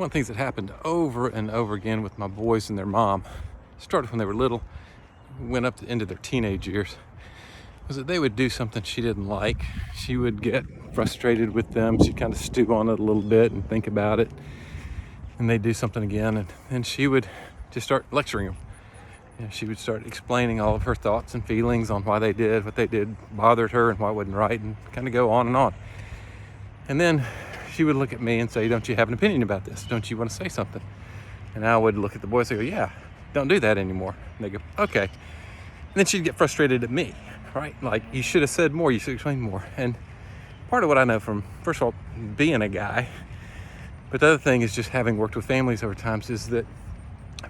one of the things that happened over and over again with my boys and their mom, started when they were little, went up into their teenage years, was that they would do something she didn't like. She would get frustrated with them. She'd kind of stew on it a little bit and think about it. And they'd do something again, and then she would just start lecturing them. She would start explaining all of her thoughts and feelings on why they did what they did bothered her and why it wasn't right, and kind of go on and on. And then she would look at me and say, "Don't you have an opinion about this? Don't you want to say something?" And I would look at the boys and go, "Yeah, don't do that anymore." And they go, "Okay." And then she'd get frustrated at me, right? Like, you should have said more, you should explain more. And part of what I know from, first of all, being a guy, but the other thing is just having worked with families over times, is that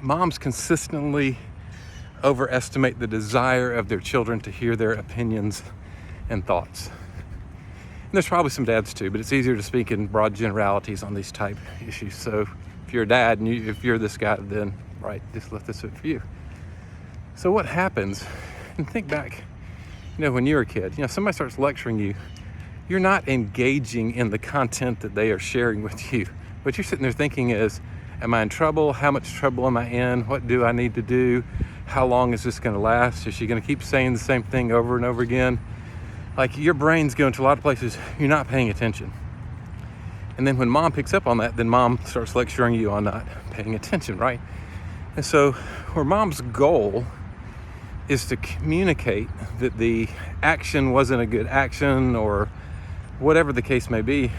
moms consistently overestimate the desire of their children to hear their opinions and thoughts. And there's probably some dads too, but it's easier to speak in broad generalities on these type issues. So if you're a dad and if you're this guy, then right, just let this fit for you. So what happens, and think back, when you were a kid, somebody starts lecturing you, you're not engaging in the content that they are sharing with you. What you're sitting there thinking is, am I in trouble? How much trouble am I in? What do I need to do? How long is this going to last? Is she going to keep saying the same thing over and over again? Like, your brain's going to a lot of places you're not paying attention. And then when mom picks up on that, then mom starts lecturing you on not paying attention, right? And so where mom's goal is to communicate that the action wasn't a good action, or whatever the case may be,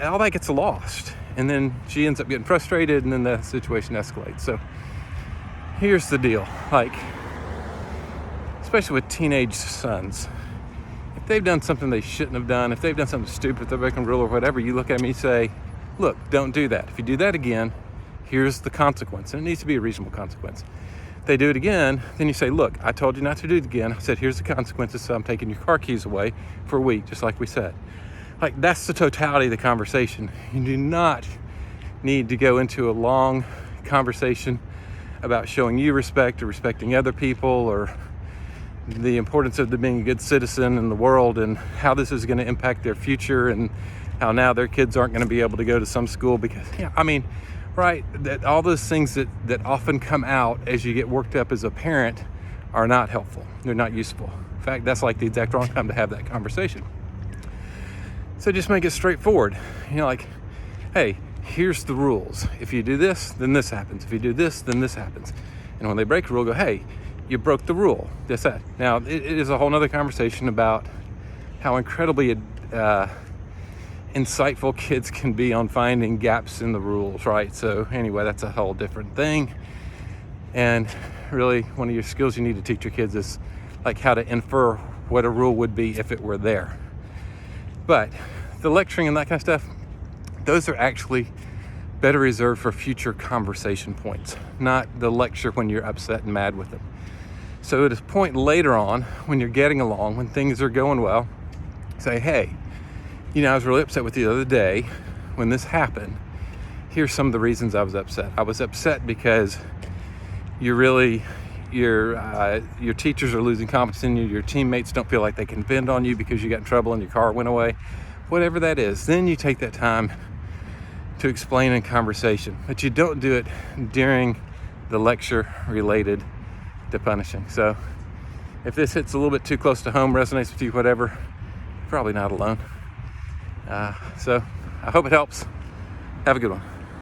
all that gets lost. And then she ends up getting frustrated, and then the situation escalates. So here's the deal, especially with teenage sons, if they've done something they shouldn't have done, if they've done something stupid, they're breaking a rule or whatever, you look at me and say, "Look, don't do that. If you do that again, here's the consequence." And it needs to be a reasonable consequence. If they do it again, then you say, "Look, I told you not to do it again. I said, here's the consequences, so I'm taking your car keys away for a week," just like we said. That's the totality of the conversation. You do not need to go into a long conversation about showing you respect or respecting other people, or the importance of them being a good citizen in the world, and how this is going to impact their future, and how now their kids aren't going to be able to go to some school because, right, that all those things that often come out as you get worked up as a parent are not helpful. They're not useful. In fact, that's like the exact wrong time to have that conversation. So just make it straightforward. Hey, here's the rules. If you do this, then this happens. If you do this, then this happens. And when they break a rule, go, "Hey, you broke the rule." That's that. Now, it is a whole nother conversation about how incredibly insightful kids can be on finding gaps in the rules, right? So anyway, that's a whole different thing. And really, one of your skills you need to teach your kids is how to infer what a rule would be if it were there. But the lecturing and that kind of stuff, those are actually better reserved for future conversation points, not the lecture when you're upset and mad with them. So at a point later on, when you're getting along, when things are going well, say, "Hey, I was really upset with you the other day when this happened. Here's some of the reasons I was upset. I was upset because your teachers are losing confidence in you. Your teammates don't feel like they can depend on you because you got in trouble and your car went away." Whatever that is, then you take that time to explain in conversation, but you don't do it during the lecture related to punishing. So if this hits a little bit too close to home, resonates with you, whatever, you're probably not alone. So I hope it helps. Have a good one.